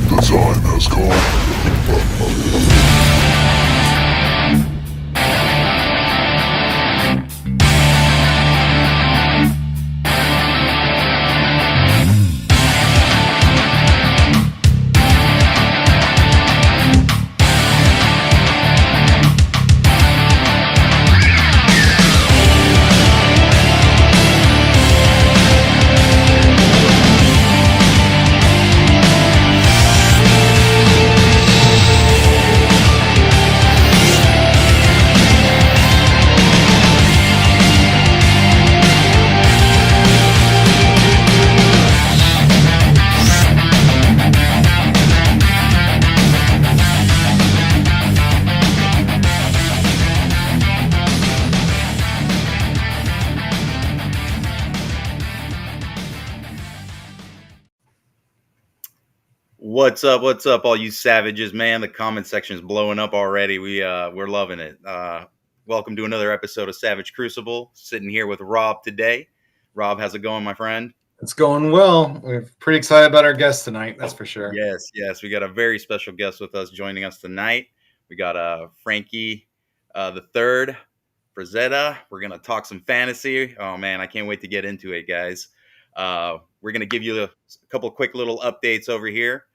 The time has come. What's up, all you savages, man? The comment section is blowing up already. We're loving it. Welcome to another episode of Savage Crucible. Sitting here with Rob today. Rob, how's it going, my friend? It's going well. We're pretty excited about our guest tonight, that's for sure. Yes. We got a very special guest with us joining us tonight. We got Frankie the third Frazetta. We're gonna talk some fantasy. Oh man, I can't wait to get into it, guys. We're gonna give you a couple quick little updates over here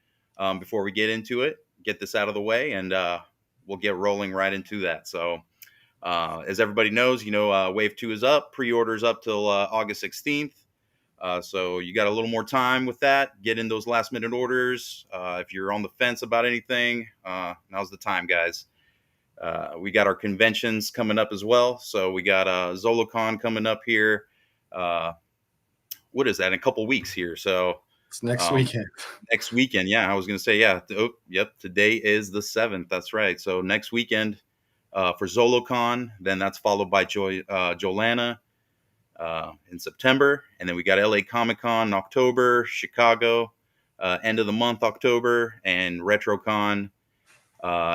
before we get into it. Get this out of the way, and we'll get rolling right into that. So, as everybody knows, Wave 2 is up. Pre-orders up till August 16th. So you got a little more time with that. Get in those last minute orders. If you're on the fence about anything, now's the time, guys. We got our conventions coming up as well. So we got ZoloCon coming up here. What is that? In a couple weeks here. So it's next weekend. Next weekend, yeah. I was going to say, yeah. Oh, yep. Today is the 7th. That's right. So next weekend for ZoloCon. Then that's followed by Jolana in September. And then we got LA Comic-Con in October, Chicago, end of the month, October, and RetroCon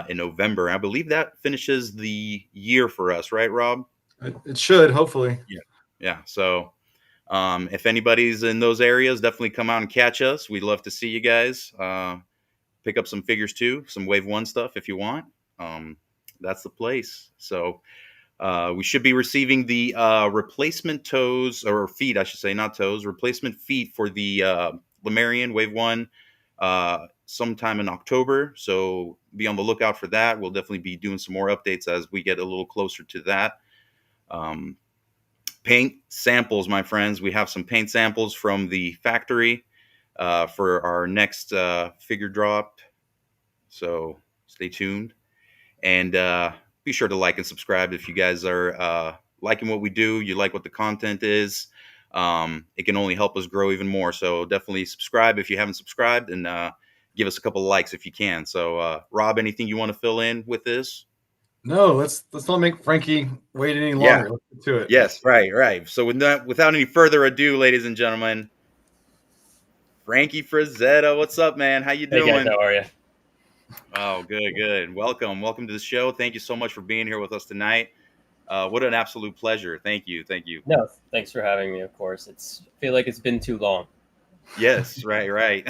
in November. I believe that finishes the year for us, right, Rob? It should, hopefully. Yeah. So if anybody's in those areas, definitely come out and catch us. We'd love to see you guys. Pick up some figures too, some Wave 1 stuff if you want. That's the place. So we should be receiving the replacement toes, or feet, I should say, not toes, replacement feet for the Lemurian Wave 1 sometime in October. So be on the lookout for that. We'll definitely be doing some more updates as we get a little closer to that. Paint samples, my friends. We have some paint samples from the factory for our next figure drop. So stay tuned. And be sure to like and subscribe if you guys are liking what we do. You like what the content is. It can only help us grow even more. So definitely subscribe if you haven't subscribed, and give us a couple of likes if you can. So Rob, anything you want to fill in with this? No, let's not make Frankie wait any longer. Yeah. Let's get to it. Yes, right. So without any further ado, ladies and gentlemen, Frankie Frazetta, what's up, man? How you doing? Hey guys, how are you? Oh, good. Welcome to the show. Thank you so much for being here with us tonight. What an absolute pleasure. Thank you. No, thanks for having me. Of course, I feel like it's been too long. Yes, right.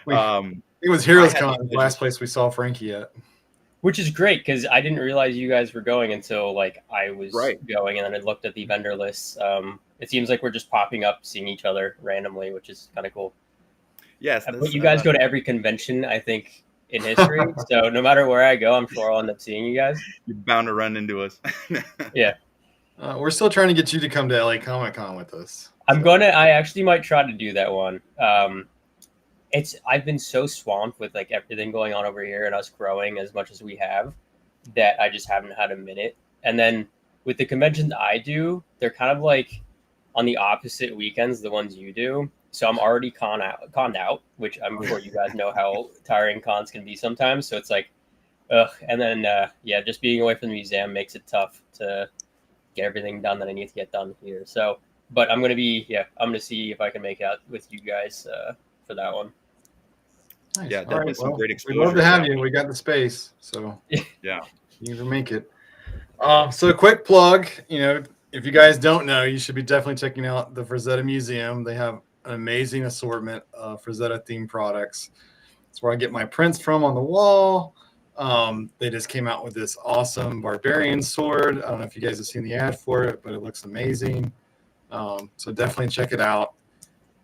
It was Heroes Con, the last place we saw Frankie at. Which is great because I didn't realize you guys were going until I was going, and then I looked at the vendor lists. It seems like we're just popping up, seeing each other randomly, which is kind of cool. Yes, but you guys go to every convention, I think, in history. So no matter where I go, I'm sure I'll end up seeing you guys. You're bound to run into us. Yeah. We're still trying to get you to come to LA Comic-Con with us. I actually might try to do that one. I've been so swamped with everything going on over here and us growing as much as we have that I just haven't had a minute. And then with the conventions I do, they're kind of on the opposite weekends, the ones you do. So I'm already conned out, which I'm sure you guys know how tiring cons can be sometimes. So it's ugh. And then, just being away from the museum makes it tough to get everything done that I need to get done here. So, but I'm going to see if I can make it out with you guys for that one. Nice. Yeah, definitely some great exposure. We'd love to have you. We got the space, so yeah, you can make it. So a quick plug, if you guys don't know, you should be definitely checking out the Frazetta Museum. They have an amazing assortment of Frazetta themed products. It's where I get my prints from on the wall. They just came out with this awesome barbarian sword. I don't know if you guys have seen the ad for it, but it looks amazing. So definitely check it out.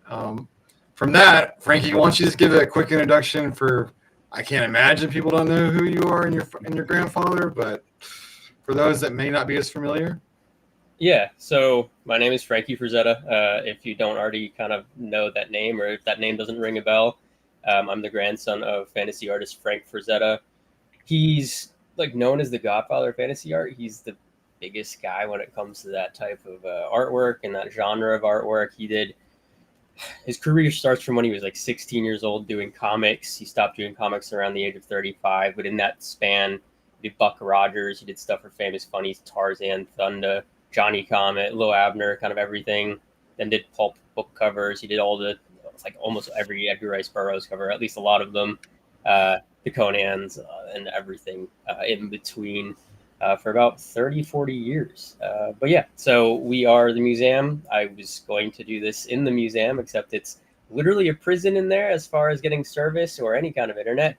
From that, Frankie, why don't you just give a quick introduction for, I can't imagine people don't know who you are and your grandfather, but for those that may not be as familiar. Yeah, so my name is Frankie Frazetta. If you don't already kind of know that name, or if that name doesn't ring a bell, I'm the grandson of fantasy artist Frank Frazetta. He's like known as the godfather of fantasy art. He's the biggest guy when it comes to that type of artwork and that genre of artwork. His career starts from when he was like 16 years old doing comics. He stopped doing comics around the age of 35, but in that span, he did Buck Rogers. He did stuff for Famous Funnies, Tarzan, Thunder, Johnny Comet, Lil Abner, kind of everything. Then did pulp book covers. He did almost every Edgar Rice Burroughs cover, at least a lot of them, the Conans, and everything in between. For about 30, 40 years. But yeah, so we are the museum. I was going to do this in the museum, except it's literally a prison in there as far as getting service or any kind of internet,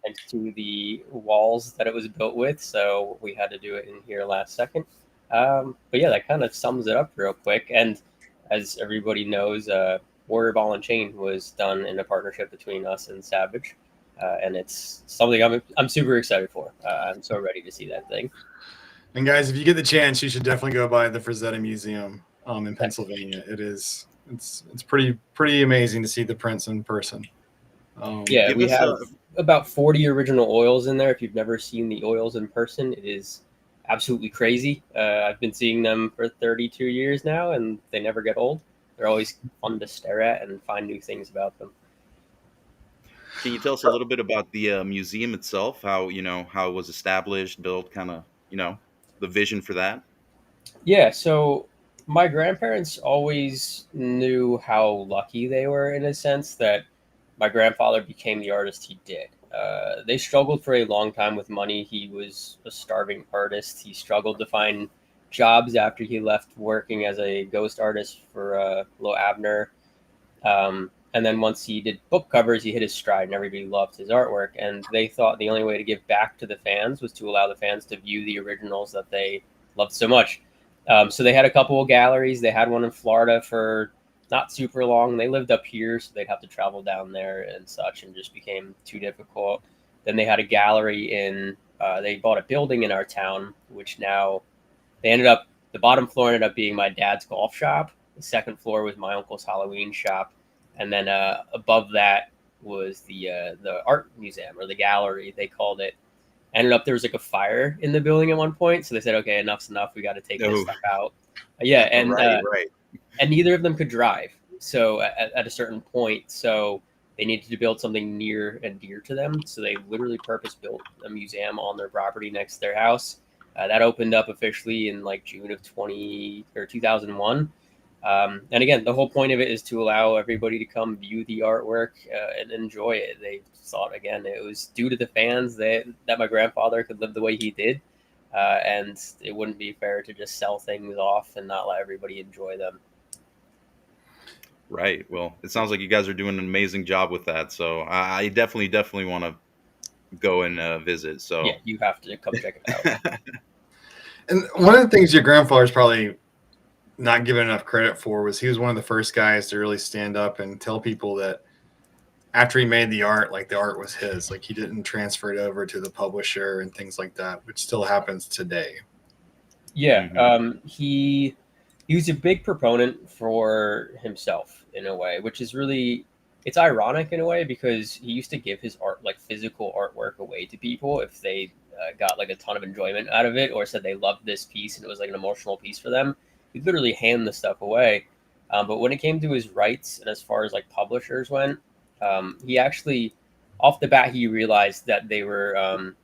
thanks to the walls that it was built with. So we had to do it in here last second. But yeah, that kind of sums it up real quick. And as everybody knows, Warrior Ball and Chain was done in a partnership between us and Savage. And it's something I'm super excited for. I'm so ready to see that thing. And guys, if you get the chance, you should definitely go by the Frazetta Museum in Pennsylvania. It's pretty amazing to see the prints in person. Yeah, we have about 40 original oils in there. If you've never seen the oils in person, it is absolutely crazy. I've been seeing them for 32 years now, and they never get old. They're always fun to stare at and find new things about them. Can you tell us a little bit about the museum itself? How it was established, built, kind of the vision for that? Yeah, so my grandparents always knew how lucky they were in a sense that my grandfather became the artist he did. They struggled for a long time with money. He was a starving artist. He struggled to find jobs after he left working as a ghost artist for Lil Abner. And then once he did book covers, he hit his stride and everybody loved his artwork. And they thought the only way to give back to the fans was to allow the fans to view the originals that they loved so much. So they had a couple of galleries. They had one in Florida for not super long. They lived up here, so they'd have to travel down there and such, and just became too difficult. Then they had a gallery they bought a building in our town, which now the bottom floor ended up being my dad's golf shop. The second floor was my uncle's Halloween shop. And then above that was the art museum, or the gallery, they called it. There was like a fire in the building at one point. So they said, okay, enough's enough. We got to take this stuff out. Yeah. And, right. And neither of them could drive. So at a certain point, so they needed to build something near and dear to them. So they literally purpose built a museum on their property next to their house. That opened up officially in like June of 2001. And again, the whole point of it is to allow everybody to come view the artwork and enjoy it. They thought, again, it was due to the fans that my grandfather could live the way he did. And it wouldn't be fair to just sell things off and not let everybody enjoy them. Right. Well, it sounds like you guys are doing an amazing job with that. So I definitely want to go and visit. So yeah, you have to come check it out. And one of the things your grandfather's probably not given enough credit for was he was one of the first guys to really stand up and tell people that after he made the art, like the art was his, like he didn't transfer it over to the publisher and things like that, which still happens today. Yeah. He was a big proponent for himself in a way, which is really, it's ironic in a way, because he used to give his art, like physical artwork, away to people if they got like a ton of enjoyment out of it, or said they loved this piece and it was like an emotional piece for them. He'd literally hand the stuff away. But when it came to his rights and as far as like publishers went, he actually, off the bat, he realized that they were,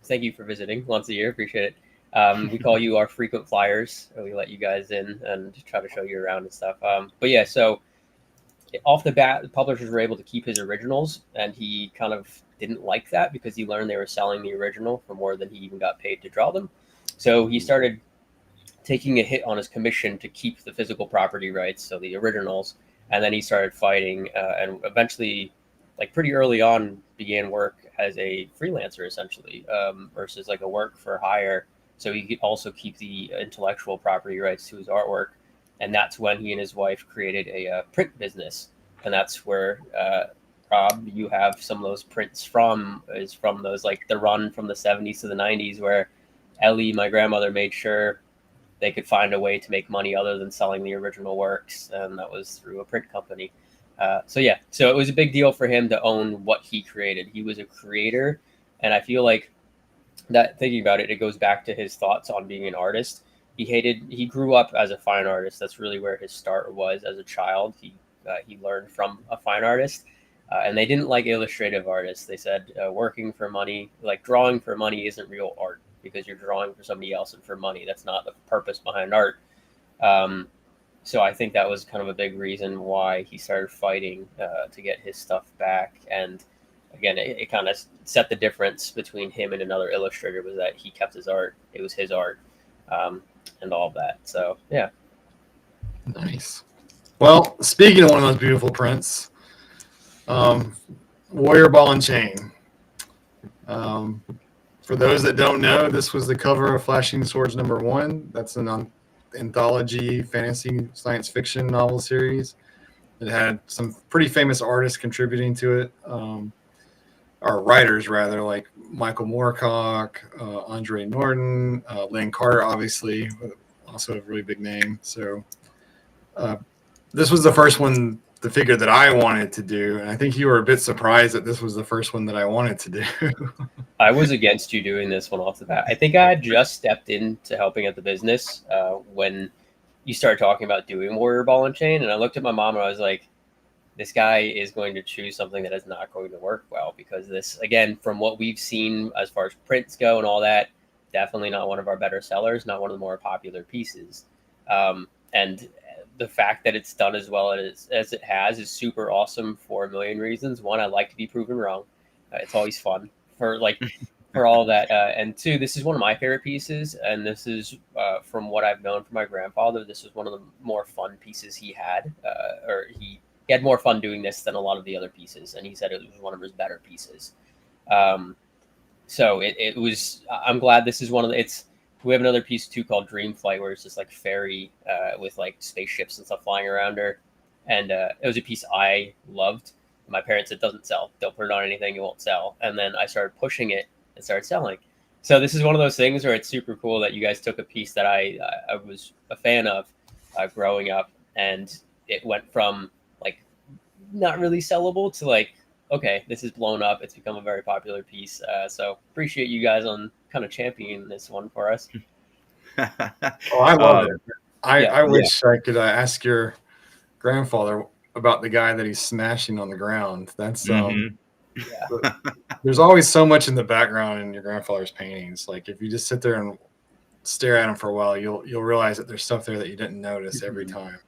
thank you for visiting once a year. Appreciate it. We call you our frequent flyers. We let you guys in and try to show you around and stuff. But yeah, so off the bat, the publishers were able to keep his originals, and he kind of didn't like that because he learned they were selling the original for more than he even got paid to draw them. So he started taking a hit on his commission to keep the physical property rights, so the originals, and then he started fighting and eventually like pretty early on began work as a freelancer essentially, versus like a work for hire. So he could also keep the intellectual property rights to his artwork. And that's when he and his wife created a print business. And that's where, Rob, you have some of those prints is from those, like the run from the 70s to the 90s, where Ellie, my grandmother, made sure they could find a way to make money other than selling the original works. And that was through a print company. So it was a big deal for him to own what he created. He was a creator. And I feel like that, thinking about it, it goes back to his thoughts on being an artist. He grew up as a fine artist. That's really where his start was as a child. He learned from a fine artist, and they didn't like illustrative artists. They said working for money, like drawing for money, isn't real art because you're drawing for somebody else and for money. That's not the purpose behind art. So I think that was kind of a big reason why he started fighting to get his stuff back. And again, it kind of set the difference between him and another illustrator, was that he kept his art. It was his art, and all of that. So, yeah. Nice. Well, speaking of one of those beautiful prints, Warrior Ball and Chain. For those that don't know, this was the cover of Flashing Swords #1. That's an anthology fantasy science fiction novel series. It had some pretty famous artists contributing to it, or writers rather, like Michael Moorcock, Andre Norton, Lynn Carter, obviously, also a really big name. So this was the first one, the figure that I wanted to do, and I think you were a bit surprised that this was the first one that I wanted to do. I was against you doing this one off the bat. I think I had just stepped into helping at the business when you started talking about doing Warrior Ball and Chain, and I looked at my mom and I was like, this guy is going to choose something that is not going to work well, because this, again, from what we've seen as far as prints go and all that, definitely not one of our better sellers, not one of the more popular pieces. And the fact that it's done as well as it has is super awesome for a million reasons. One, I like to be proven wrong. It's always fun for all that. And two, this is one of my favorite pieces. And this is, from what I've known from my grandfather, this was one of the more fun pieces he had, he had more fun doing this than a lot of the other pieces. And he said it was one of his better pieces. So it was, I'm glad this is one of the, we have another piece too called Dream Flight, where it's just like fairy with like spaceships and stuff flying around her. And it was a piece I loved. My parents, it doesn't sell. Don't put it on anything, it won't sell. And then I started pushing it and started selling. So this is one of those things where it's super cool that you guys took a piece that I was a fan of growing up, and it went from like not really sellable to like, okay, this is blown up. It's become a very popular piece. So appreciate you guys on kind of championing this one for us. Oh, I love it. I wish I could ask your grandfather about the guy that he's smashing on the ground. That's there's always so much in the background in your grandfather's paintings. Like if you just sit there and stare at them for a while, you'll realize that there's stuff there that you didn't notice every time.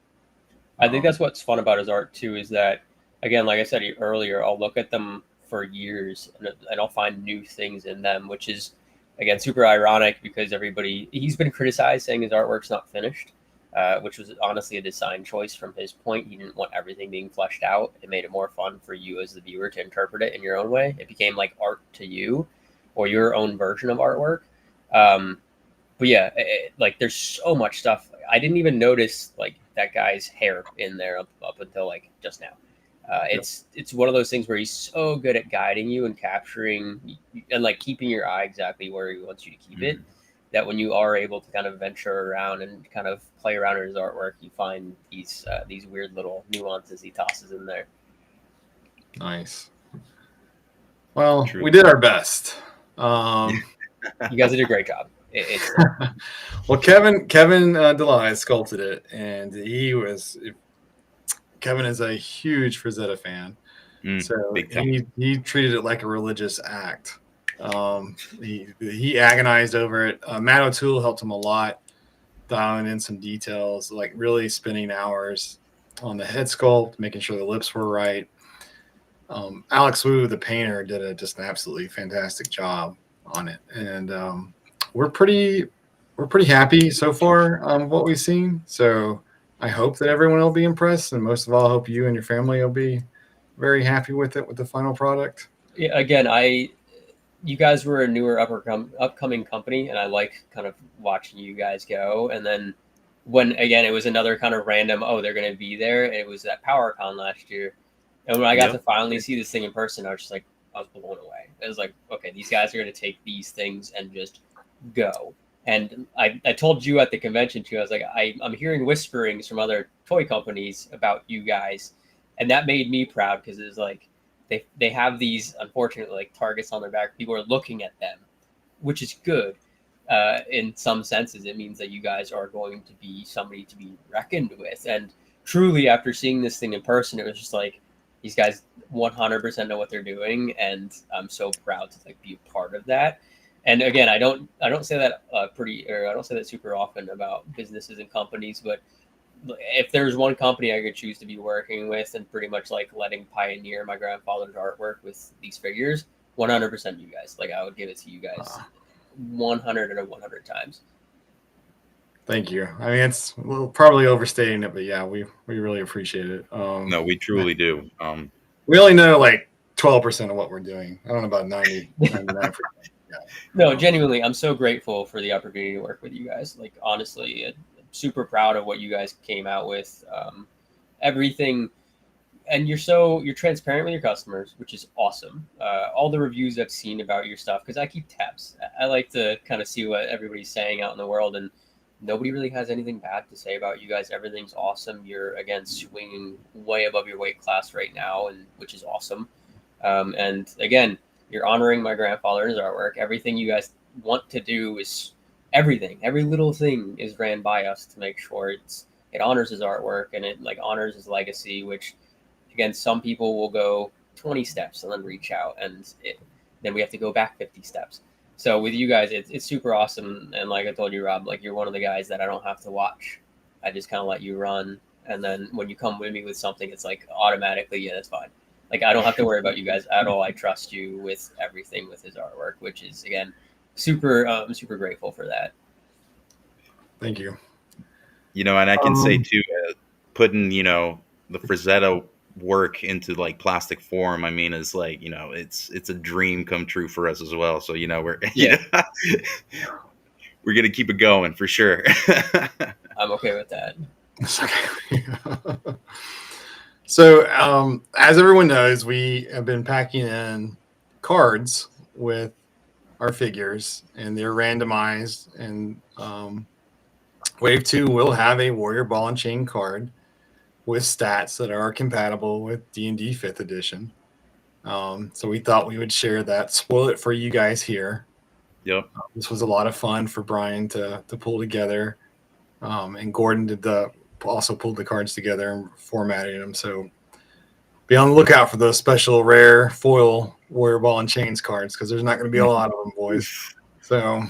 I think that's what's fun about his art too, is that, again, like I said earlier, I'll look at them for years and I'll find new things in them, which is, again, super ironic because he's been criticized saying his artwork's not finished, which was honestly a design choice from his point. He didn't want everything being fleshed out. It made it more fun for you as the viewer to interpret it in your own way. It became like art to you, or your own version of artwork. But yeah, like there's so much stuff. I didn't even notice like that guy's hair in there up until like just now. It's one of those things where he's so good at guiding you and capturing and like keeping your eye exactly where he wants you to keep it, that when you are able to kind of venture around and kind of play around in his artwork, you find these weird little nuances he tosses in there. Nice. Well, we did our best. You guys did a great job. Well, Kevin DeLise sculpted it, and Kevin is a huge Frazetta fan, so he treated it like a religious act. He agonized over it. Matt O'Toole helped him a lot, dialing in some details, like really spending hours on the head sculpt, making sure the lips were right. Alex Wu, the painter, did just an absolutely fantastic job on it, and we're pretty happy so far on what we've seen. So I hope that everyone will be impressed, and most of all, I hope you and your family will be very happy with it, with the final product. Yeah, again, you guys were a newer upcoming company, and I like kind of watching you guys go. And then when again, it was another kind of random. Oh, they're going to be there. It was at PowerCon last year, and when I got to finally see this thing in person, I was just like, I was blown away. It was like, okay, these guys are going to take these things and just go. And I told you at the convention too. I was like, I'm hearing whisperings from other toy companies about you guys, and that made me proud because it's like they have these unfortunately like targets on their back. People are looking at them, which is good. In some senses, it means that you guys are going to be somebody to be reckoned with. And truly, after seeing this thing in person, it was just like these guys 100% know what they're doing, and I'm so proud to like be a part of that. And again, I don't say that I don't say that super often about businesses and companies, but if there's one company I could choose to be working with and pretty much like letting pioneer my grandfather's artwork with these figures, 100% you guys. Like I would give it to you guys 100 and 100 times. Thank you. I mean, it's probably overstating it, but yeah, we really appreciate it. No, we truly do. We only know like 12% of what we're doing. I don't know about 99%. Yeah. No, genuinely, I'm so grateful for the opportunity to work with you guys. Like honestly, I'm super proud of what you guys came out with. Everything, and you're transparent with your customers, which is awesome. All the reviews I've seen about your stuff, because I keep tabs. I like to kind of see what everybody's saying out in the world, and nobody really has anything bad to say about you guys. Everything's awesome. You're again swinging way above your weight class right now, and which is awesome. And again, you're honoring my grandfather's artwork. Everything you guys want to do is everything. Every little thing is ran by us to make sure it honors his artwork and it like honors his legacy. Which, again, some people will go 20 steps and then reach out, and then we have to go back 50 steps. So with you guys, it's super awesome. And like I told you, Rob, like you're one of the guys that I don't have to watch. I just kind of let you run, and then when you come with me with something, it's like automatically, yeah, that's fine. Like I don't have to worry about you guys at all. I trust you with everything with his artwork, which is again super super grateful for that. Thank you. And I can say too, putting the Frazetta work into like plastic form, I mean, is like it's a dream come true for us as well. So we're we're gonna keep it going for sure. I'm okay with that. So, as everyone knows, we have been packing in cards with our figures, and they're randomized. And Wave 2 will have a Warrior Ball and Chain card with stats that are compatible with D&D 5th edition. So we thought we would share that, spoil it for you guys here. Yep. This was a lot of fun for Brian to pull together, and Gordon also pulled the cards together and formatted them. So be on the lookout for those special rare foil Warrior Ball and Chains cards, because there's not going to be a lot of them, boys. So,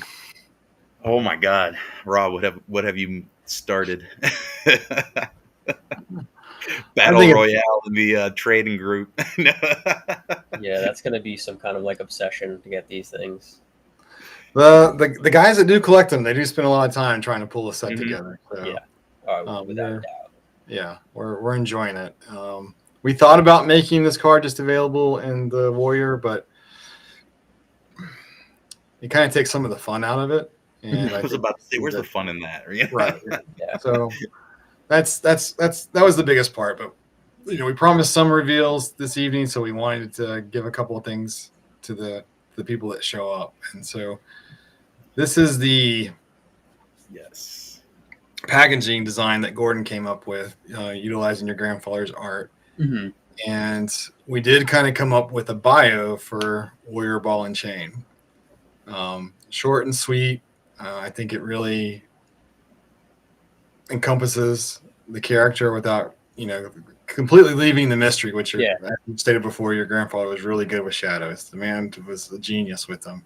oh my God, Rob, what have you started? Battle Royale in the trading group. Yeah, that's going to be some kind of like obsession to get these things. The guys that do collect them, they do spend a lot of time trying to pull a set together. So, yeah, without a doubt. Yeah, we're enjoying it. We thought about making this card just available in the Warrior, but it kind of takes some of the fun out of it. And I was about to say, where's the fun in that? Right. Yeah. So that was the biggest part. But we promised some reveals this evening, so we wanted to give a couple of things to the people that show up. And so this is the packaging design that Gordon came up with, utilizing your grandfather's art. Mm-hmm. And we did kind of come up with a bio for Warrior Ball and Chain. Short and sweet. I think it really encompasses the character without, completely leaving the mystery, which as you stated before, your grandfather was really good with shadows. The man was a genius with them.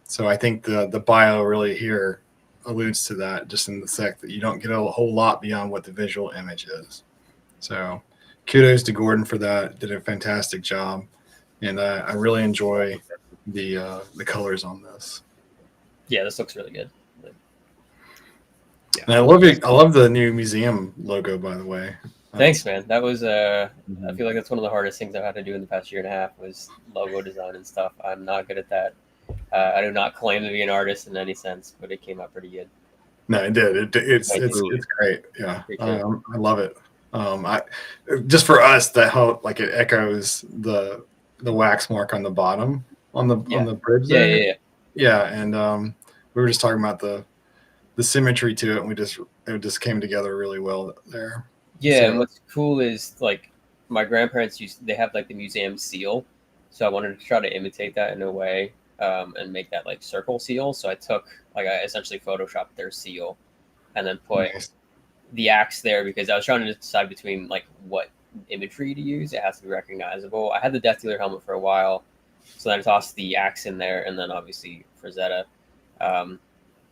So I think the bio really here alludes to that, just in the fact that you don't get a whole lot beyond what the visual image is. So kudos to Gordon for that. Did a fantastic job. And I really enjoy the colors on this. Yeah, this looks really good. Yeah. And I love the new museum logo, by the way. Thanks, man. That was I Mhm. feel like that's one of the hardest things I've had to do in the past year and a half was logo design and stuff. I'm not good at that. I do not claim to be an artist in any sense, but it came out pretty good. No, it did. It's Thank you. it's great. Yeah, Appreciate it. I love it. I just for us that how like it echoes the wax mark on the bottom on Yeah. the bridge Yeah, there. yeah, yeah. Yeah, and we were just talking about the symmetry to it, and it just came together really well there. Yeah, and So what's cool is like my grandparents they have like the museum seal, so I wanted to try to imitate that in a way, and make that like circle seal. So I essentially photoshopped their seal, and then put nice. the axe there because I was trying to decide between like what imagery to use. It has to be recognizable. I had the Death Dealer helmet for a while, so then I tossed the axe in there, and then obviously Frazetta. Um,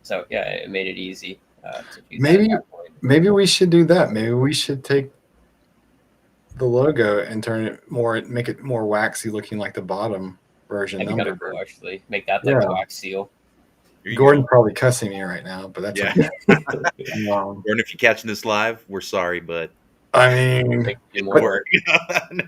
so yeah, it made it easy to do that at Maybe that point. maybe we should do that. Maybe we should take the logo and make it more waxy, looking like the bottom version That'd be kind of number. cool, actually. Make that like the Yeah, wax seal. Here you Gordon go. probably cussing me right now, but that's Yeah. okay. Gordon, if you're catching this live, we're sorry, but I mean, Make you do more but work.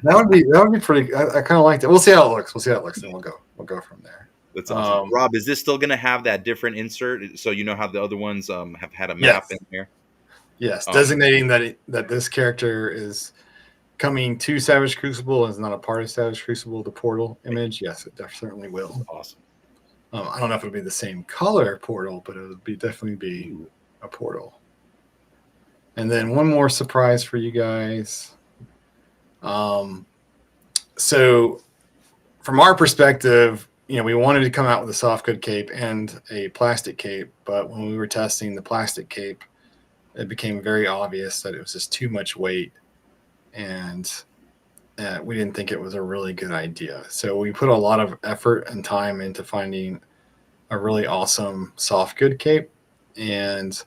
that would be pretty. I kind of like that. We'll see how it looks. We'll see how it looks, and we'll go from there. That's awesome. Rob, is this still going to have that different insert? So you know how the other ones have had a map Yes, in there? yes, Um, designating that this character is coming to Savage Crucible and is not a part of Savage Crucible. The portal image, yes, it certainly will. awesome. I don't know if it'll be the same color portal, but it'll definitely be Ooh. a portal. And then one more surprise for you guys. So from our perspective, we wanted to come out with a soft good cape and a plastic cape, but when we were testing the plastic cape, it became very obvious that it was just too much weight, and we didn't think it was a really good idea. So we put a lot of effort and time into finding a really awesome soft good cape, and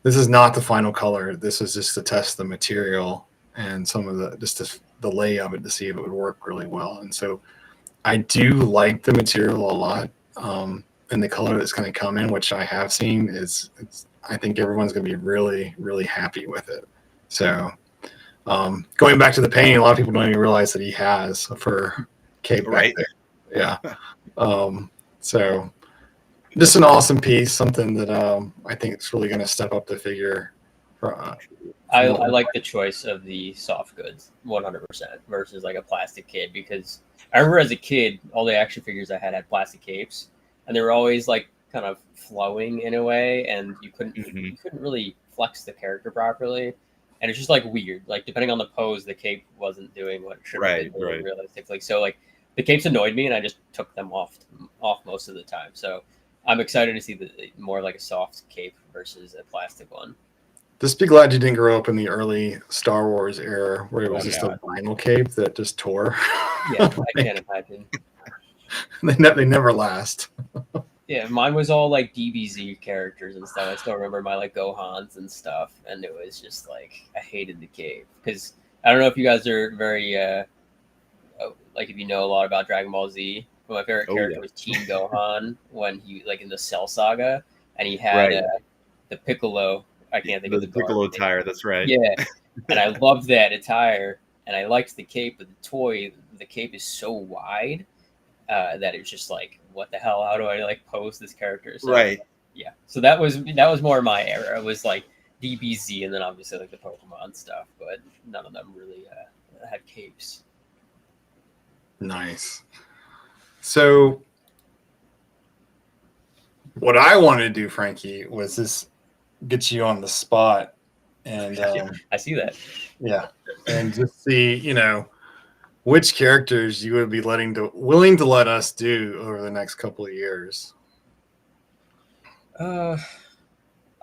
this is not the final color. This is just to test the material and some of the lay of it to see if it would work really well. And so I do like the material a lot, and the color that's going to come in, which I have seen, I think everyone's going to be really, really happy with it. So going back to the painting, a lot of people don't even realize that he has a fur cape back Right. there. Yeah. So just an awesome piece, something that I think it's really going to step up the figure. I like the choice of the soft goods 100% versus like a plastic kit because I remember as a kid, all the action figures I had plastic capes, and they were always like kind of flowing in a way, and you couldn't really flex the character properly, and it's just like weird. Like depending on the pose, the cape wasn't doing what it should have been doing realistically. So like the capes annoyed me, and I just took them off most of the time. So I'm excited to see more like a soft cape versus a plastic one. Just be glad you didn't grow up in the early Star Wars era where it was just God. a vinyl cape that just tore. Yeah, I can't imagine. They never last. Yeah, mine was all like DBZ characters and stuff. I still remember my like Gohans and stuff, and it was just like I hated the cape because I don't know if you guys are very like if you know a lot about Dragon Ball Z. But my favorite character was Teen Gohan when he like in the Cell Saga, and he had the Piccolo. I can't think of the Piccolo attire. That's right. Yeah, and I loved that attire, and I liked the cape, but the cape is so wide that it's just like, what the hell? How do I like pose this character? So, Right. Yeah. So that was more my era. It was like DBZ, and then obviously like the Pokemon stuff, but none of them really had capes. Nice. So what I wanted to do, Frankie, was just get you on the spot and I see that. Yeah, and just see which characters you would be willing to let us do over the next couple of years. I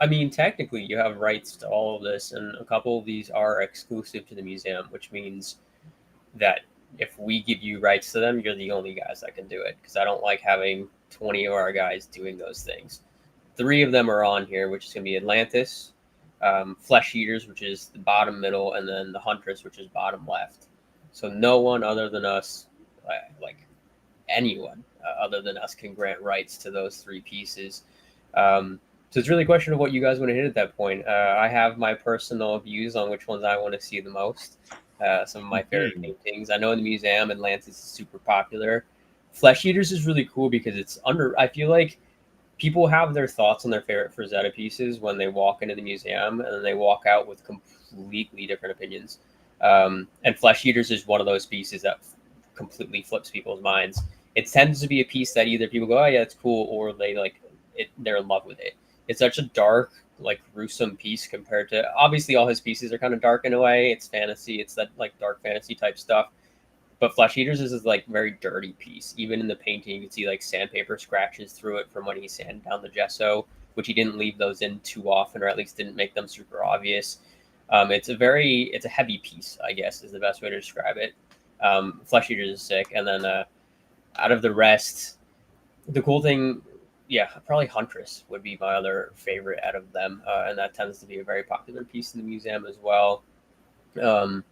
mean, technically, you have rights to all of this, and a couple of these are exclusive to the museum, which means that if we give you rights to them, you're the only guys that can do it, because I don't like having 20 of our guys doing those things. 3 of them are on here, which is going to be Atlantis, Flesh Eaters, which is the bottom middle, and then the Huntress, which is bottom left. So no one other than us, like anyone other than us, can grant rights to those 3 pieces. So it's really a question of what you guys want to hit at that point. I have my personal views on which ones I want to see the most. Some of my favorite Mhm. paintings. I know in the museum, Atlantis is super popular. Flesh Eaters is really cool because it's under. I feel like people have their thoughts on their favorite Frazetta pieces when they walk into the museum, and then they walk out with completely different opinions. And Flesh Eaters is one of those pieces that completely flips people's minds. It tends to be a piece that either people go, "Oh yeah, it's cool," or they like it. They're in love with it. It's such a dark, like gruesome piece compared to obviously all his pieces are kind of dark in a way. It's fantasy. It's that like dark fantasy type stuff. But Flesh Eaters is this like very dirty piece. Even in the painting, you can see like sandpaper scratches through it from when he sanded down the gesso, which he didn't leave those in too often, or at least didn't make them super obvious. It's a heavy piece, I guess, is the best way to describe it. Flesh Eaters is sick, and then out of the rest, the cool thing, yeah, probably Huntress would be my other favorite out of them, and that tends to be a very popular piece in the museum as well. Um,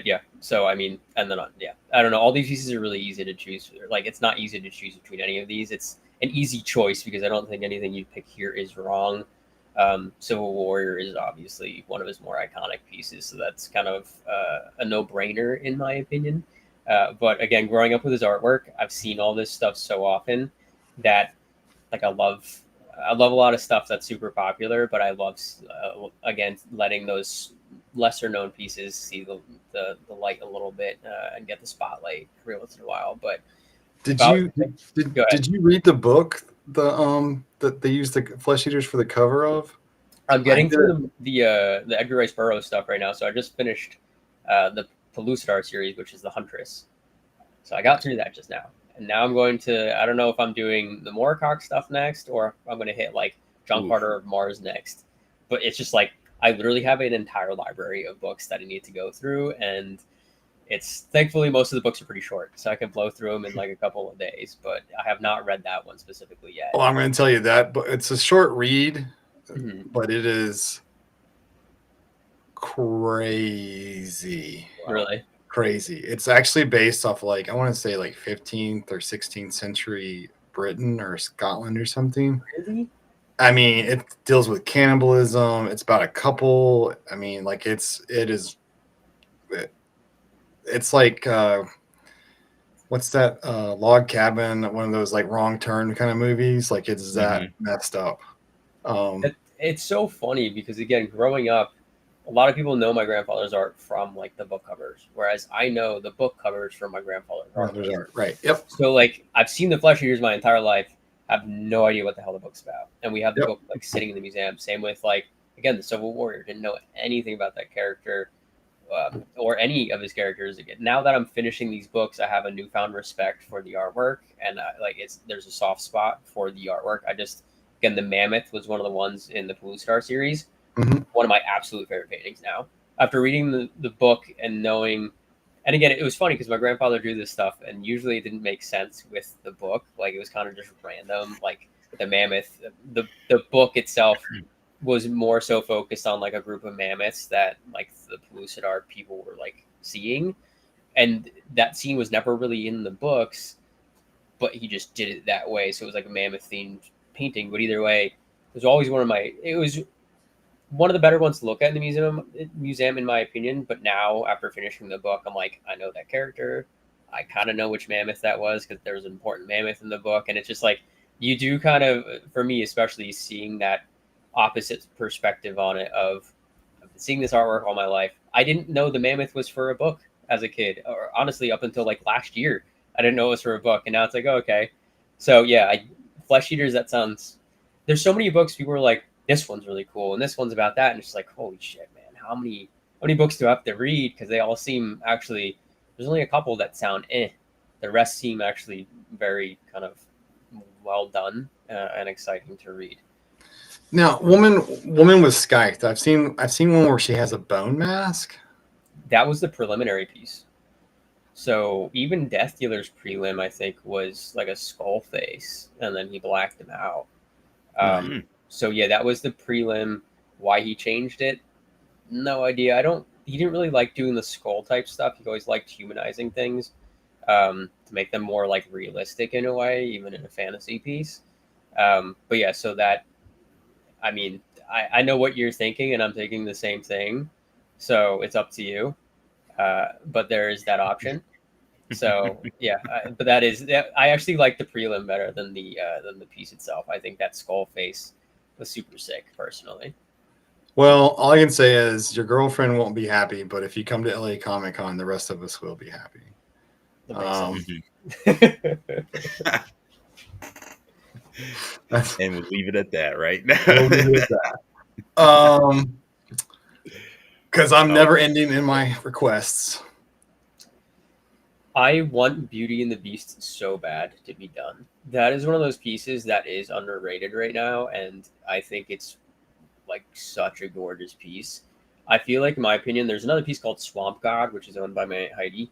yeah. So I mean, and then yeah, I don't know. All these pieces are really easy to choose. Like, it's not easy to choose between any of these. It's an easy choice because I don't think anything you pick here is wrong. Civil Warrior is obviously one of his more iconic pieces, so that's kind of a no-brainer in my opinion. But again, growing up with his artwork, I've seen all this stuff so often that like I love a lot of stuff that's super popular, but I love again letting those lesser known pieces see the light a little bit and get the spotlight every once in a while. But if Did I was you to pick, did go ahead. did you read the book that they used the Flesh Eaters for the cover of? I'm I getting did. through the Edgar Rice Burroughs stuff right now, so I just finished the Pellucidar series, which is the Huntress. So I got through that just now, and now I'm going to. I don't know if I'm doing the Moorcock stuff next, or if I'm going to hit like John Oof. Carter of Mars next. But it's just like I literally have an entire library of books that I need to go through, and it's thankfully most of the books are pretty short, so I can blow through them in like a couple of days. But I have not read that one specifically yet. Well, I'm going to tell you that, but it's a short read, Mhm. but it is crazy. Really, Crazy. It's actually based off like I want to say like 15th or 16th century Britain or Scotland or something. really, I mean, it deals with cannibalism. It's about a couple. I mean, like it's like what's that log cabin, one of those like wrong turn kind of movies. Like it's that Mhm. messed up. Um it's so funny because again, growing up, a lot of people know my grandfather's art from like the book covers, whereas I know the book covers from my grandfather's artwork. right. Yep. So like I've seen the Flesh Eaters my entire life, have no idea what the hell the book's about, and we have the Yep. book like sitting in the museum. Same with like again the Civil Warrior, didn't know anything about that character or any of his characters. Again, now that I'm finishing these books, I have a newfound respect for the artwork, and like there's a soft spot for the artwork. I just again the Mammoth was one of the ones in the Pellucidar series, Mhm. one of my absolute favorite paintings now. After reading the book and knowing, and again, it was funny because my grandfather drew this stuff, and usually it didn't make sense with the book. Like it was kind of just random. Like the mammoth, the book itself was more so focused on like a group of mammoths that like the Pellucidar people were like seeing, and that scene was never really in the books, but he just did it that way. So it was like a mammoth themed painting. But either way, it was always one of my. It was one of the better ones to look at in the museum in my opinion. But now after finishing the book, I'm like, I know that character. I kind of know which mammoth that was because there was an important mammoth in the book, and it's just like you do kind of, for me especially, seeing that opposite perspective on it of I've been seeing this artwork all my life. I didn't know the mammoth was for a book as a kid, or honestly up until like last year, I didn't know it was for a book, and now it's like, oh, okay. So yeah, Flesh Eaters. That sounds. There's so many books people are like, this one's really cool and this one's about that, and it's just like, holy shit, man, how many books do I have to read? Because they all seem actually. There's only a couple that sound eh. The rest seem actually very kind of well done and exciting to read. Now, woman with Scythe. I've seen one where she has a bone mask. That was the preliminary piece. So even Death Dealer's prelim, I think, was like a skull face, and then he blacked him out. Right. Mhm. So yeah, that was the prelim. Why he changed it, no idea. I don't. He didn't really like doing the skull type stuff. He always liked humanizing things to make them more like realistic in a way, even in a fantasy piece. But yeah, so that I mean, I know what you're thinking, and I'm thinking the same thing. So it's up to you. But there is that option. So yeah, but I actually like the prelim better than the piece itself. I think that skull face was super sick, personally. Well, all I can say is your girlfriend won't be happy, but if you come to LA Comic Con, the rest of us will be happy. That makes sense. And we'll leave it at that, right? We'll leave it at that. Because I'm never ending in my requests. I want Beauty and the Beast so bad to be done. That is one of those pieces that is underrated right now, and I think it's like such a gorgeous piece. I feel like, in my opinion, there's another piece called Swamp God, which is owned by my Aunt Heidi,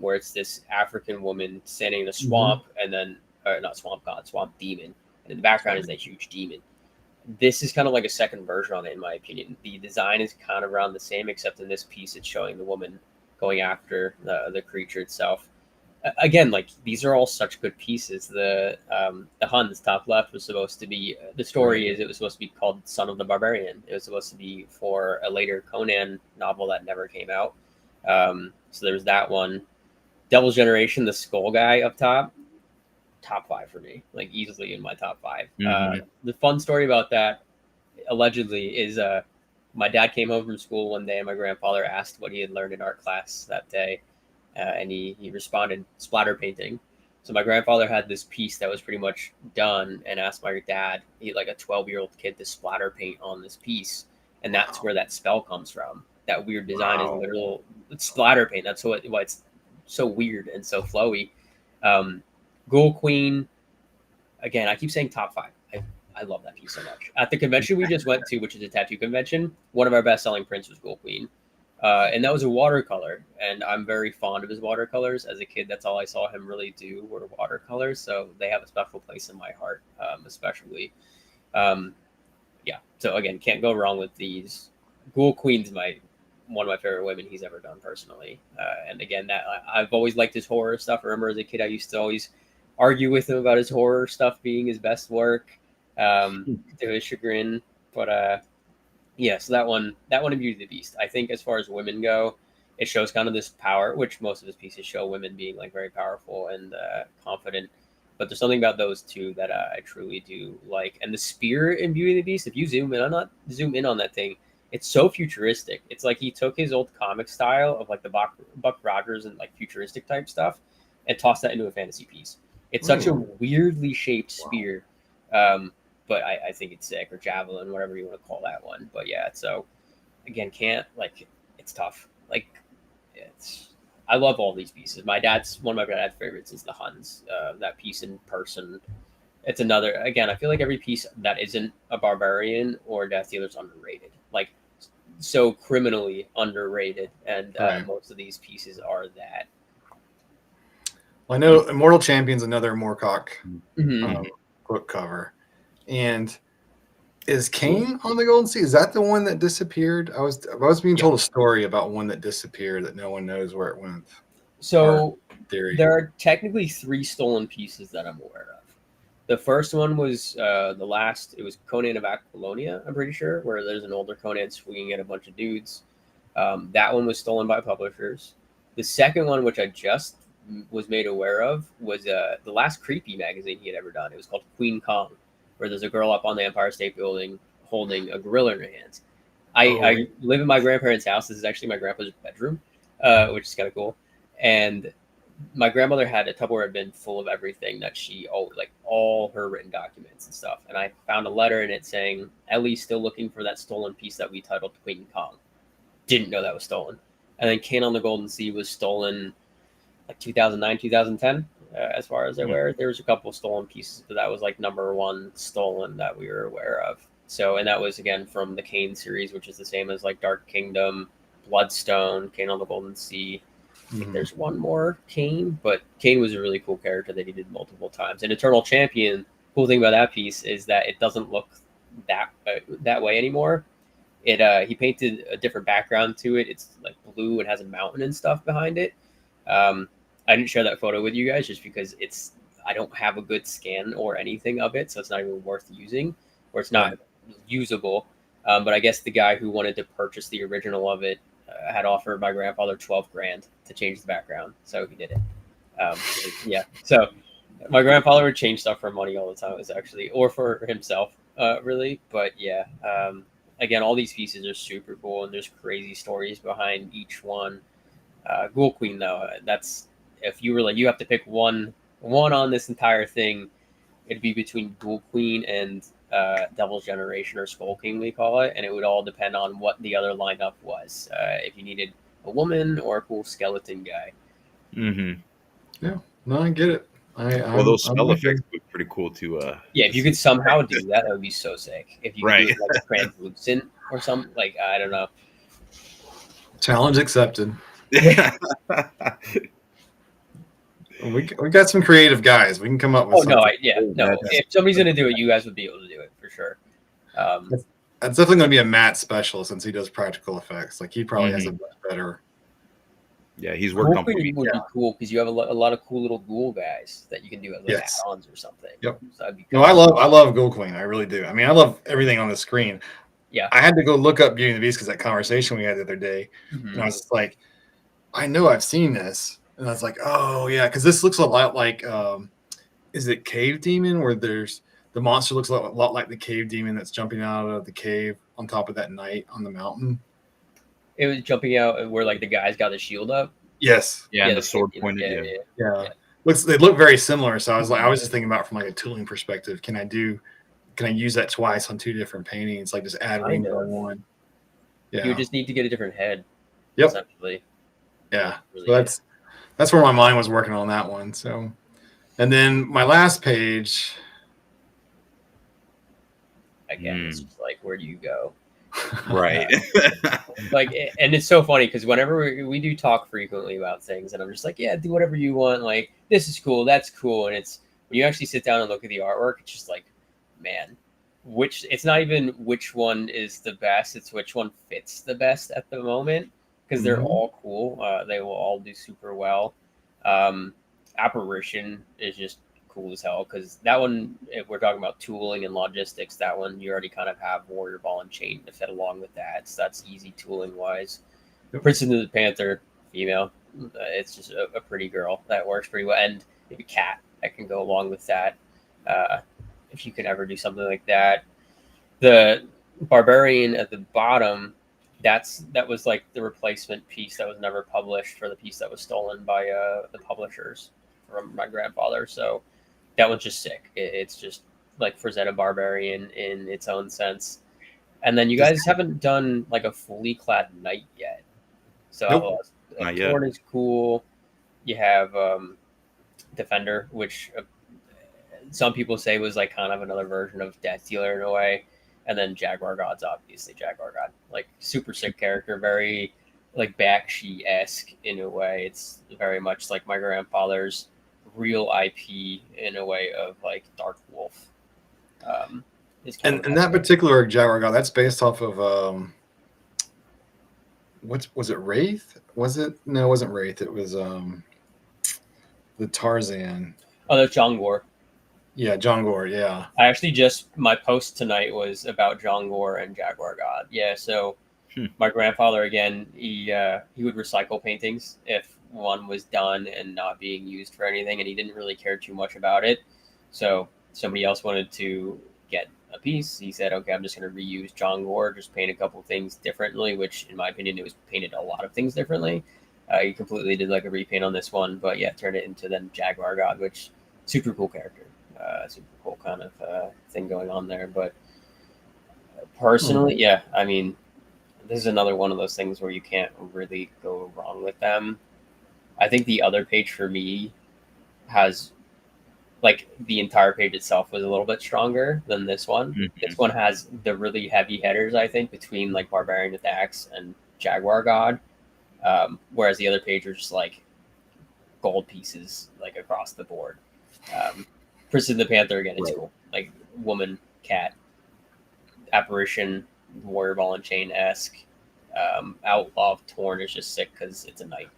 where it's this African woman standing in a swamp, and then not Swamp God, Swamp Demon, and in the background is that huge demon. This is kind of like a second version on it, in my opinion. The design is kind of around the same, except in this piece, it's showing the woman going after the creature itself. Again, like, these are all such good pieces. The Huns top left was supposed to be, the story is it was supposed to be called Son of the Barbarian. It was supposed to be for a later Conan novel that never came out. So there's that one. Devil's Generation, the skull guy up top 5 for me, like easily in my top 5. The fun story about that allegedly is my dad came home from school one day and my grandfather asked what he had learned in art class that day, and he responded splatter painting. So my grandfather had this piece that was pretty much done and asked my dad, he like a 12-year-old kid, to splatter paint on this piece, and that's where that spell comes from. That weird design is literal splatter paint. That's why it's so weird and so flowy. Ghoul Queen, again, I keep saying top 5. I love that piece so much. At the convention we just went to, which is a tattoo convention, one of our best-selling prints was Ghoul Queen. And that was a watercolor, and I'm very fond of his watercolors. As a kid, that's all I saw him really do were watercolors, so they have a special place in my heart, especially. Yeah, so again, can't go wrong with these. Ghoul Queen's one of my favorite women he's ever done personally. And again, that I've always liked his horror stuff. I remember as a kid, I used to always argue with him about his horror stuff being his best work, to his chagrin. But yeah, so that one in Beauty and the Beast. I think as far as women go, it shows kind of this power, which most of his pieces show women being like very powerful and confident. But there's something about those two that I truly do like. And the spear in Beauty and the Beast, if you zoom in on that thing, it's so futuristic. It's like he took his old comic style of like the Buck Rogers and like futuristic type stuff and tossed that into a fantasy piece. It's such a weirdly shaped spear. But I think it's sick, or javelin, whatever you want to call that one. But yeah, so again, it's tough. Like, I love all these pieces. One of my dad's favorites is the Huns. That piece in person. It's another, again, I feel like every piece that isn't a barbarian or Death Dealer's underrated. Like, so criminally underrated. And most of these pieces are that. Well, I know Immortal Champion's another Moorcock book cover. And is Kane on the Golden Sea? Is that the one that disappeared? I was being told a story about one that disappeared that no one knows where it went. So there are technically 3 stolen pieces that I'm aware of. The first one was it was Conan of Aquilonia, I'm pretty sure, where there's an older Conan swinging at a bunch of dudes. That one was stolen by publishers. The second one, which I just was made aware of, was the last Creepy magazine he had ever done. It was called Queen Kong, where there's a girl up on the Empire State Building holding a gorilla in her hands. I live in my grandparents' house. This is actually my grandpa's bedroom, which is kind of cool. And my grandmother had a Tupperware bin full of everything that she owed, like all her written documents and stuff. And I found a letter in it saying, Ellie's still looking for that stolen piece that we titled Queen Kong. Didn't know that was stolen. And then Kane on the Golden Sea was stolen like 2009, 2010. As far as I'm aware, there was a couple of stolen pieces, but that was like number 1 stolen that we were aware of. So, and that was again from the Kane series, which is the same as like Dark Kingdom, Bloodstone, Kane on the Golden Sea. There's one more Kane, but Kane was a really cool character that he did multiple times. And Eternal Champion, cool thing about that piece is that it doesn't look that way anymore. He painted a different background to it. It's like blue and has a mountain and stuff behind it. I didn't share that photo with you guys just because I don't have a good scan or anything of it, so it's not even worth using, or it's not usable. But I guess the guy who wanted to purchase the original of it had offered my grandfather 12 grand to change the background, so he did it. Yeah, so my grandfather would change stuff for money all the time. It was actually, or for himself, really. But yeah, again, all these pieces are super cool, and there's crazy stories behind each one. Ghoul Queen, though, that's if you were like, you have to pick one on this entire thing, it'd be between Ghoul Queen and Devil's Generation, or Skull King, we call it, and it would all depend on what the other lineup was. If you needed a woman or a cool skeleton guy. Mm-hmm. Yeah, no, I get it. Well, those spell I'm effects look pretty cool too. Yeah, if you could somehow do that, that would be so sick. If you could Right. do it like translucent or something, like I don't know. Challenge accepted. Yeah. We got some creative guys. We can come up with. Oh no, something. no. If somebody's gonna do it, you guys would be able to do it for sure. That's definitely going to be a Matt special since he does practical effects. Like he probably has a much better. Yeah, he's worked on. Would be cool because you have a lot of cool little ghoul guys that you can do as add-ons or something. Yep. So that'd be cool. No, I love Ghoul Queen. I really do. I mean, I love everything on the screen. Yeah. I had to go look up Beauty and the Beast because that conversation we had the other day, and I was just like, I know I've seen this, and I was like, oh yeah, because this looks a lot like, is it Cave Demon, where there's the monster looks a lot like the cave demon that's jumping out of the cave on top of that knight on the mountain. It was jumping out where like the guy's got the shield up. Yes. Yeah, and the sword pointed. Yeah. They look very similar. So I was just thinking about from like a tooling perspective. Can I use that twice on two different paintings? Like just add wings on one. Yeah. You just need to get a different head. Yep. Essentially. Yeah. Really so that's where my mind was working on that one. So, and then my last page. Again, it's just like, where do you go? Right. Like, and it's so funny because whenever we do talk frequently about things, and I'm just like, yeah, do whatever you want. Like, this is cool, that's cool. And it's when you actually sit down and look at the artwork, it's just like, man, it's not even which one is the best, it's which one fits the best at the moment, because they're all cool. They will all do super well. Apparition is just cool as hell because that one, if we're talking about tooling and logistics, that one you already kind of have warrior ball and chain to fit along with that, so that's easy tooling wise. Princess of the Panther, female, it's just a pretty girl that works pretty well, and maybe cat that can go along with that, if you can ever do something like that. The barbarian at the bottom, that was like the replacement piece that was never published for the piece that was stolen by the publishers from my grandfather, so that one's just sick. It's just like Frazetta Barbarian in its own sense. And then you guys haven't done like a fully clad knight yet. So Torn is cool. You have Defender, which some people say was like kind of another version of Death Dealer in a way. And then Jaguar God's obviously Jaguar God. Like super sick character, very like Bakshi-esque in a way. It's very much like my grandfather's real IP in a way of like Dark Wolf. And that particular Jaguar God, that's based off of what was it? Wraith? Was it? No, it wasn't Wraith. It was the Tarzan. Oh, that's John Gore. Yeah, John Gore. Yeah. I actually my post tonight was about John Gore and Jaguar God. Yeah, so my grandfather again, he would recycle paintings if one was done and not being used for anything, and he didn't really care too much about it. So somebody else wanted to get a piece. He said, okay, I'm just going to reuse John Gore, just paint a couple things differently, which in my opinion, it was painted a lot of things differently. He completely did like a repaint on this one, but yeah, turned it into then Jaguar God, which super cool character, super cool kind of thing going on there. But personally, yeah, I mean, this is another one of those things where you can't really go wrong with them. I think the other page for me has, like, the entire page itself was a little bit stronger than this one. Mm-hmm. This one has the really heavy headers, I think, between, like, Barbarian with the Axe and Jaguar God, whereas the other page are just, like, gold pieces, like, across the board. Princess of the Panther, again, it's cool. Like, woman, cat, apparition, warrior ball and chain-esque. Outlaw of Torn is just sick because it's a knight.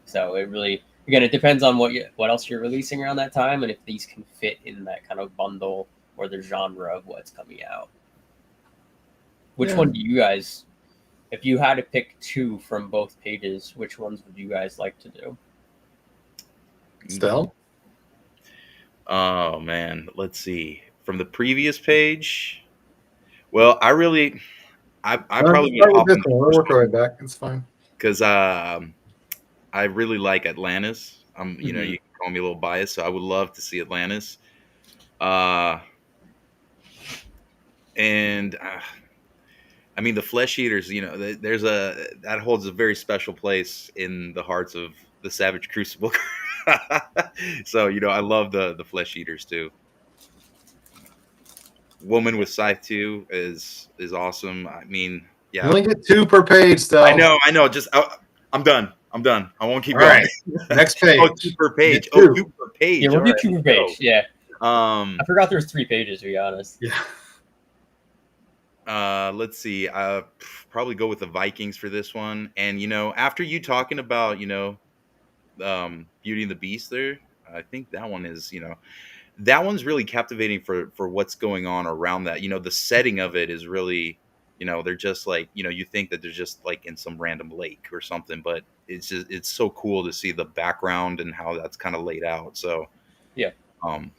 So it really, again, it depends on what else you're releasing around that time, and if these can fit in that kind of bundle or the genre of what's coming out. Which Yeah. one do you guys, if you had to pick two from both pages, which ones would you guys like to do? Still? Oh man, let's see. From the previous page. Well, I probably would Start with hop this on the one. We'll first work our way back. It's fine. because I really like Atlantis. You know, Mhm. you can call me a little biased, so I would love to see Atlantis. Uh, and I mean, the Flesh Eaters. You know, there's that holds a very special place in the hearts of the Savage Crucible. So you know, I love the Flesh Eaters too. Woman with Scythe too is awesome. I mean, You yeah, only get 2 per page, still. I know. Just I'm done. I'm done. I won't keep All going. right. Next Oh, page. 2 per You page. get Oh, 2. 2 per page. Yeah, we'll All do right, 2 per let's page. Yeah, go. I forgot there was 3 pages. To be honest. Yeah. Let's see. Probably go with the Vikings for this one. And you know, after you talking about, you know, Beauty and the Beast there, I think that one is, you know, that one's really captivating for what's going on around that. You know, the setting of it is really, you know, they're just like, you know, you think that they're just like in some random lake or something, but it's so cool to see the background and how that's kind of laid out. So, Yeah. um,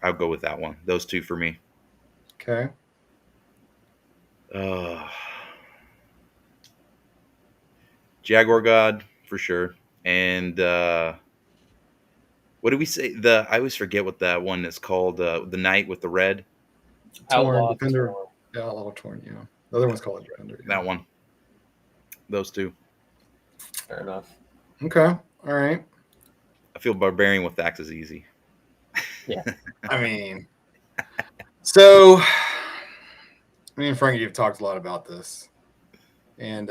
I'll go with that one. Those two for me. Okay. Uh, Jaguar God for sure. And what do we say? I always forget what that one is called. The Knight with the red. Torn. Outlaw. Defender. Torn. Yeah, Outlaw Torn. Yeah. The other one's called Defender. Yeah. That one. Those two. Fair enough. Okay. All right. I feel Barbarian with Axe is easy. I mean, so me and Frankie have talked a lot about this. And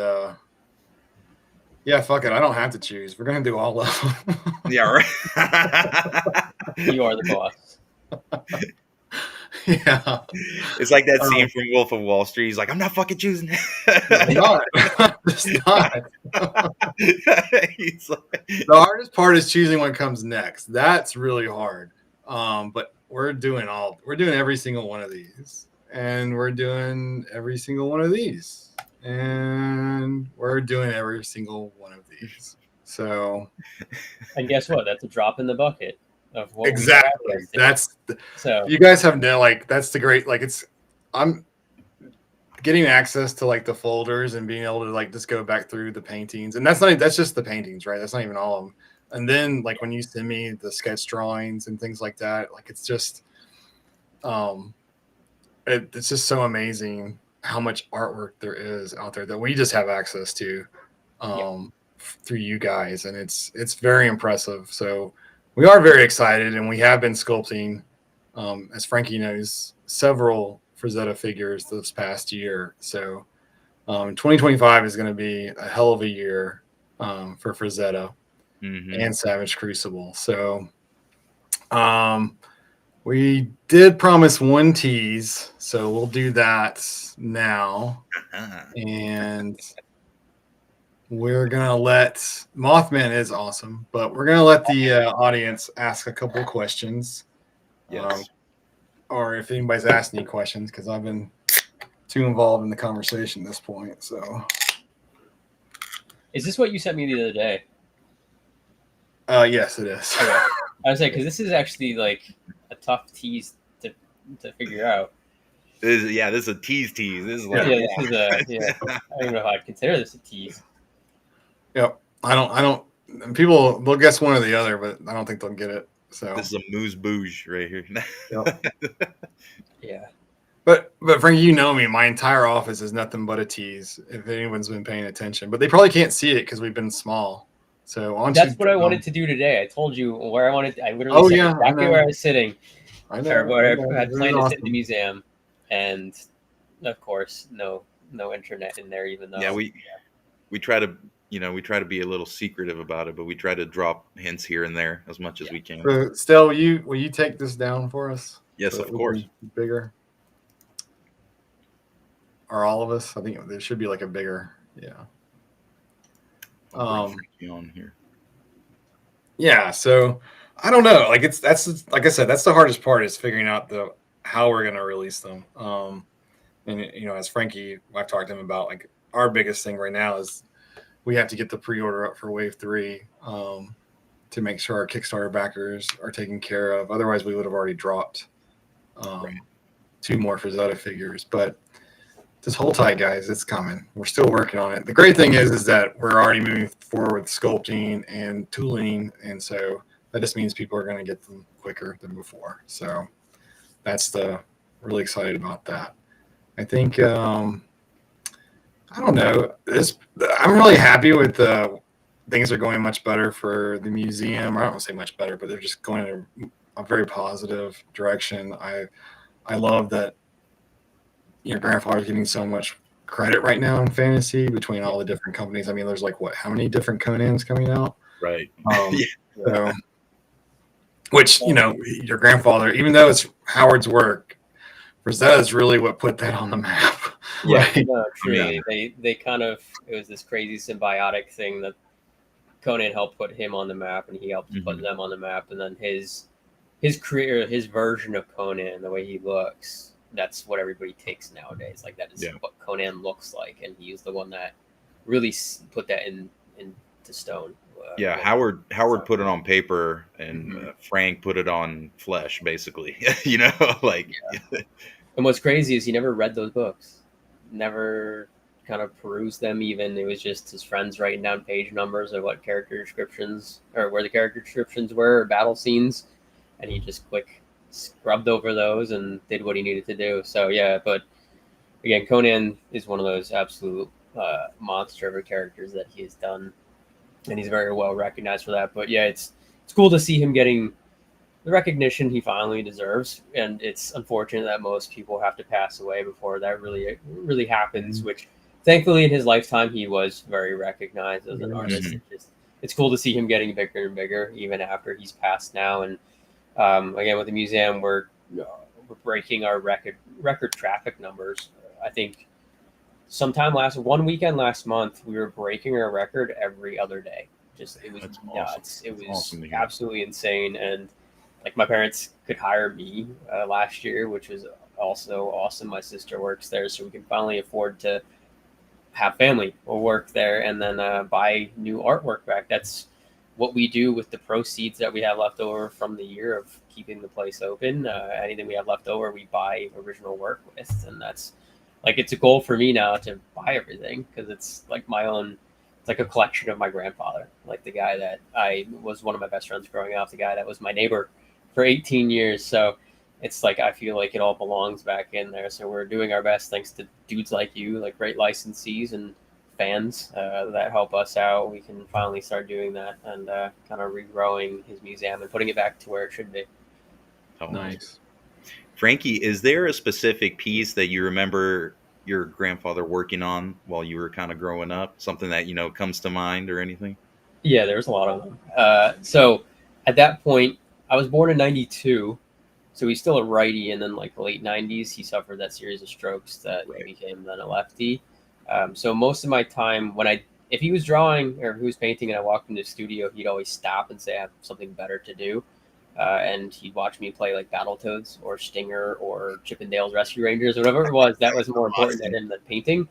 yeah, fuck it. I don't have to choose. We're gonna do all of them. Yeah, right. You are the boss. Yeah. It's like that scene from Wolf of Wall Street. He's like, I'm not fucking choosing. I'm not. It's not. He's like, The hardest part is choosing what comes next. That's really hard. But we're doing every single one of these. And we're doing every single one of these. And we're doing every single one of these. So And guess what? That's a drop in the bucket of what exactly. That's so. you guys have no that's the great I'm getting access to like the folders and being able to like just go back through the paintings, and that's just the paintings, right? That's not even all of them. And then like when you send me the sketch drawings and things like that, like it's just it's just so amazing how much artwork there is out there that we just have access to through you guys, and it's very impressive. So we are very excited, and we have been sculpting, as Frankie knows, several Frazetta figures this past year. So 2025 is going to be a hell of a year for Frazetta and Savage Crucible. So we did promise one tease, so we'll do that now. And we're going to let Mothman is awesome, but we're going to let the audience ask a couple of questions. yes. Or if anybody's asked any questions, because I've been too involved in the conversation at this point. So, Is this what you sent me the other day? yes, it is. Okay. I was like, because this is actually like a tough tease to figure out. This is a tease. This is like, Yeah, this is a I don't know how I'd consider this a tease. Yep. I don't. People will guess one or the other, but I don't think they'll get it. So this is a moose bouge right here. Yep. Yeah. But Frankie, you know me. My entire office is nothing but a tease. If anyone's been paying attention, but they probably can't see it because we've been small. So that's what I wanted to do today. I told you where I wanted. I literally said yeah, exactly where I was sitting. I know. Or where I had planned to awesome. sit in the museum, and of course, no internet in there. Even though we try to be a little secretive about it, but we try to drop hints here and there as much as we can. So, Stell, will you take this down for us? Yes, so of course. Bigger. Or all of us? I think there should be like a bigger, On here. Yeah, so I don't know. Like that's like I said, that's the hardest part is figuring out how we're gonna release them. And as Frankie, I've talked to him about, like, our biggest thing right now is we have to get the pre-order up for Wave 3 to make sure our Kickstarter backers are taken care of. Otherwise, we would have already dropped Right. 2 more Frazetta figures. But just hold tight, guys. It's coming. We're still working on it. The great thing is that we're already moving forward with sculpting and tooling, and so that just means people are going to get them quicker than before. So that's really excited about that. I think I don't know. I'm really happy with things are going much better for the museum. I don't want to say much better, but they're just going in a very positive direction. I love that your grandfather's getting so much credit right now in fantasy between all the different companies. I mean, there's like how many different Conans coming out? Right. So, which your grandfather, even though it's Howard's work, Frazetta is really what put that on the map. Yeah, Right? no, truly. They kind of, it was this crazy symbiotic thing that Conan helped put him on the map, and he helped put them on the map, and then his career, his version of Conan, the way he looks, that's what everybody takes nowadays. Like, that is what Conan looks like, and he's the one that really put that into stone. Howard put it on paper, and Frank put it on flesh, basically. Like. Yeah. And what's crazy is he never read those books, never kind of perused them. Even it was just his friends writing down page numbers of what character descriptions or where the character descriptions were or battle scenes, and he just scrubbed over those and did what he needed to do. So yeah, but again, Conan is one of those absolute monster of a characters that he has done, and he's very well recognized for that. But yeah, it's cool to see him getting the recognition he finally deserves, and it's unfortunate that most people have to pass away before that really happens. Which, thankfully, in his lifetime, he was very recognized as an artist. It's cool to see him getting bigger and bigger, even after he's passed now. And again, with the museum, we're breaking our record traffic numbers. I think sometime one weekend last month, we were breaking our record every other day. It was nuts. It was awesome, absolutely insane. And like, my parents could hire me last year, which was also awesome. My sister works there, so we can finally afford to have family or work there, and then buy new artwork back. That's what we do with the proceeds that we have left over from the year of keeping the place open. Anything we have left over, we buy original work with, and that's like, it's a goal for me now to buy everything, because it's like my own. It's like a collection of my grandfather, like the guy that I was one of my best friends growing up, the guy that was my neighbor for 18 years. So it's like, I feel like it all belongs back in there. So we're doing our best, thanks to dudes like you, like great licensees and fans that help us out. We can finally start doing that and kind of regrowing his museum and putting it back to where it should be. Oh, nice. Frankie, is there a specific piece that you remember your grandfather working on while you were kind of growing up? Something that, comes to mind or anything? Yeah, there's a lot of them. So at that point, I was born in 92, so he's still a righty, and then like the late 90s, he suffered that series of strokes that he became then a lefty. So most of my time, if he was drawing or he was painting and I walked into the studio, he'd always stop and say, I have something better to do. And he'd watch me play like Battletoads or Stinger or Chippendales Rescue Rangers or whatever it was. That was more important to him than painting.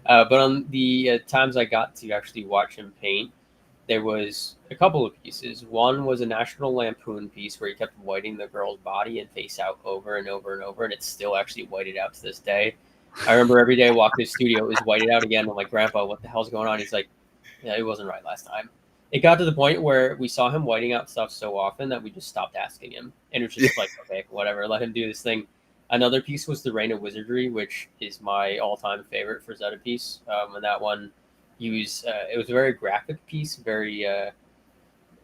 But on the times I got to actually watch him paint, there was a couple of pieces. One was a National Lampoon piece where he kept whiting the girl's body and face out over and over and over, and it's still actually whited out to this day. I remember every day I walked to the studio, it was whited out again. I'm like, Grandpa, what the hell's going on? He's like, yeah, it wasn't right last time. It got to the point where we saw him whiting out stuff so often that we just stopped asking him. And it was just like, okay, whatever, let him do this thing. Another piece was the Reign of Wizardry, which is my all-time favorite Frazetta piece. And that one, it was a very graphic piece, it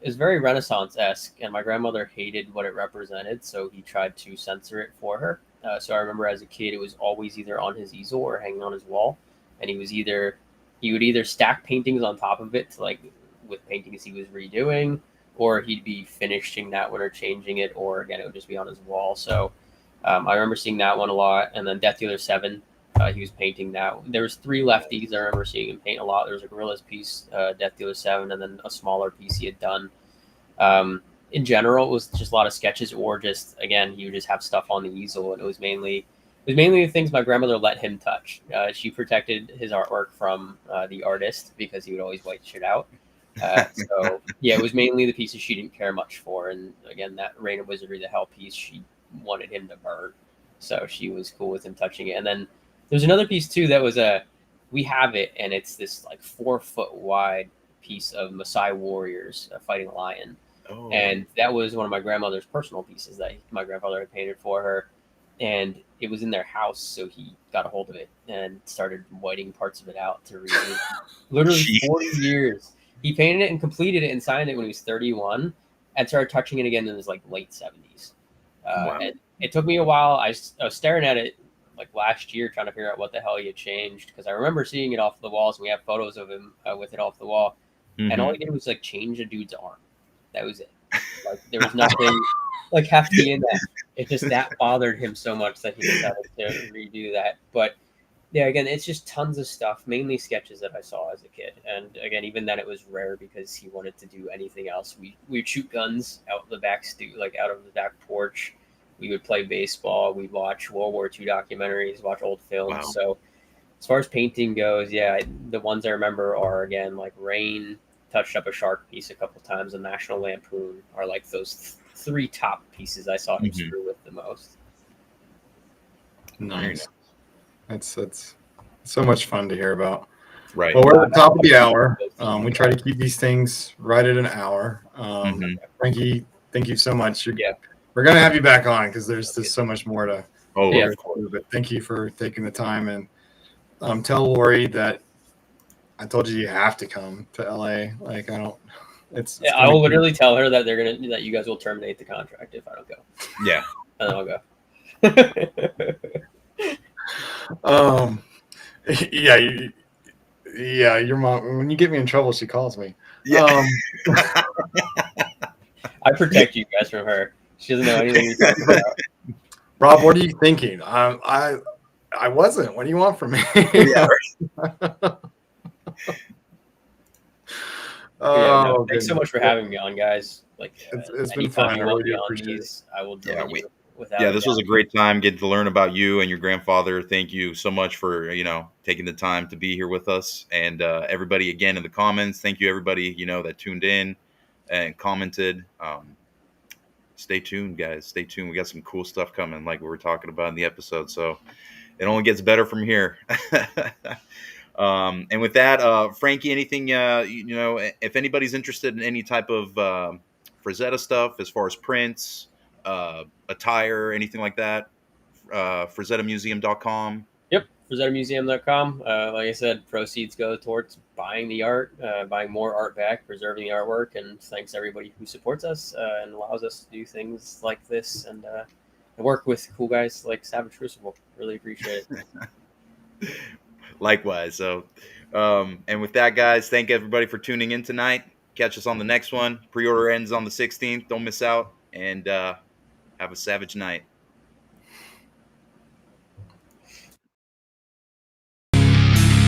was very Renaissance-esque, and my grandmother hated what it represented, so he tried to censor it for her. So I remember as a kid, it was always either on his easel or hanging on his wall, and he would either stack paintings on top of it with paintings he was redoing, or he'd be finishing that one or changing it, or again, it would just be on his wall. So I remember seeing that one a lot, and then Death Dealer 7. He was painting that. There was 3 lefties I remember seeing him paint a lot. There was a Gorillas piece, Death Dealer 7, and then a smaller piece he had done. In general, it was just a lot of sketches, or just, again, he would just have stuff on the easel, and it was mainly was mainly the things my grandmother let him touch. She protected his artwork from the artist because he would always white shit out. So yeah, it was mainly the pieces she didn't care much for, and again, that Reign of Wizardry, the Hell piece, she wanted him to burn, so she was cool with him touching it. And then there's another piece too that was we have it, and it's this like 4 foot wide piece of Maasai warriors fighting a lion, Oh, and that was one of my grandmother's personal pieces that my grandfather had painted for her, and it was in their house, so he got a hold of it and started whiting parts of it out to redo. Literally Jeez. 40 years. He painted it and completed it and signed it when he was 31, and started touching it again in his like late 70s. Wow. And it took me a while. I was staring at it like last year, trying to figure out what the hell he had changed, because I remember seeing it off the walls, and we have photos of him with it off the wall. And all he did was like change a dude's arm. That was it. Like there was nothing like hefty in that. It just that bothered him so much that he decided to redo that. But yeah, again, it's just tons of stuff, mainly sketches that I saw as a kid. And again, even then, it was rare because he wanted to do anything else. We would shoot guns out the back like out of the back porch. We would play baseball. We'd watch World War II documentaries, watch old films. Wow. So as far as painting goes, yeah, the ones I remember are again like Rain, touched up a shark piece a couple times, and National Lampoon are like those 3 top pieces I saw him screw with the most. Nice. That's so much fun to hear about. Right. Well, we're at the top of the hour. We try to keep these things right at an hour. Frankie, thank you so much. We're going to have you back on because there's just so much more to of course. But thank you for taking the time, and tell Lori that I told you have to come to LA. Like I don't. It's I will literally tell her that that you guys will terminate the contract if I don't go. Yeah. And then I'll go. Yeah, your mom, when you get me in trouble, she calls me. Yeah. I protect you guys from her. She doesn't know anything you're talking about. Rob, what are you thinking? I wasn't. What do you want from me? Yeah. Thanks so much for having me on, guys. Like it's been fun. I really do appreciate it. I will join you. This was a great time getting to learn about you and your grandfather. Thank you so much for taking the time to be here with us, and everybody again in the comments. Thank you everybody that tuned in and commented. Stay tuned, guys. Stay tuned. We got some cool stuff coming, like we were talking about in the episode. So it only gets better from here. And with that, Frankie, anything if anybody's interested in any type of Frazetta stuff as far as prints, attire, anything like that, FrazettaMuseum.com. Yep, FrazettaMuseum.com. Like I said, proceeds go towards buying the art, buying more art back, preserving the artwork, and thanks to everybody who supports us and allows us to do things like this and work with cool guys like Savage Crucible. Really appreciate it. Likewise. So, and with that, guys, thank everybody for tuning in tonight. Catch us on the next one. Pre-order ends on the 16th. Don't miss out, and have a savage night.